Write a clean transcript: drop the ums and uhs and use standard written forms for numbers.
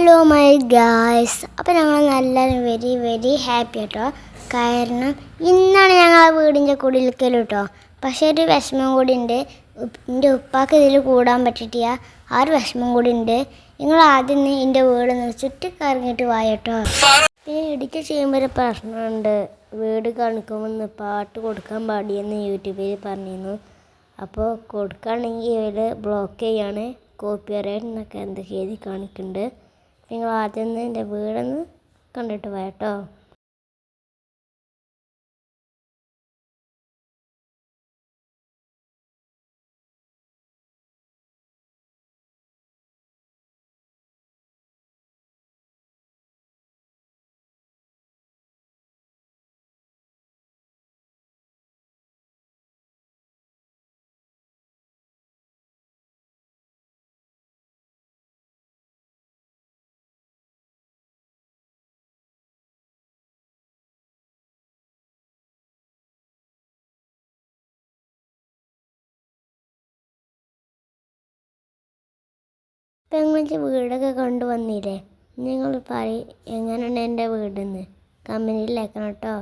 Hello my guys, അപ്പോൾ ഞങ്ങൾ നല്ല വെരി വെരി ഹാപ്പി കേട്ടോ. കാരണം ഇന്നാണ് ഞങ്ങൾ ആ വീടിൻ്റെ കുടിയിരിക്കൽ കേട്ടോ. പക്ഷേ ഒരു വിഷമം കൂടി ഉണ്ട്. എൻ്റെ ഉപ്പാക്ക് ഇതിൽ കൂടാൻ പറ്റിയിട്ടില്ല. ആ ഒരു വിഷമം കൂടി ഉണ്ട്. നിങ്ങൾ ആദ്യം എൻ്റെ വീട് ചുറ്റി കറങ്ങിയിട്ട് വാ കേട്ടോ. പിന്നെ എഡിറ്റ് ചെയ്യുമ്പോൾ ഒരു പ്രശ്നമുണ്ട്. വീട് കാണിക്കുമ്പോൾ പാട്ട് കൊടുക്കാൻ പാടിയെന്ന് യൂട്യൂബിൽ പറഞ്ഞിരുന്നു. അപ്പോൾ കൊടുക്കുകയാണെങ്കിൽ ഇവർ ബ്ലോക്ക് ചെയ്യാണ്. കോപ്പിറൈറ്റ് എന്നൊക്കെ എന്തൊക്കെ എഴുതി കാണിക്കുന്നുണ്ട്. നിങ്ങൾ ആദ്യം എൻ്റെ വീടൊന്ന് കണ്ടിട്ട് പോയ കേട്ടോ. ഇപ്പം ഞങ്ങൾ വീടൊക്കെ കൊണ്ടുവന്നില്ലേ, നിങ്ങൾ പറയും എങ്ങനെയുണ്ട് എൻ്റെ വീടെന്ന് കമൻറ്റിൽ അയക്കണം കേട്ടോ.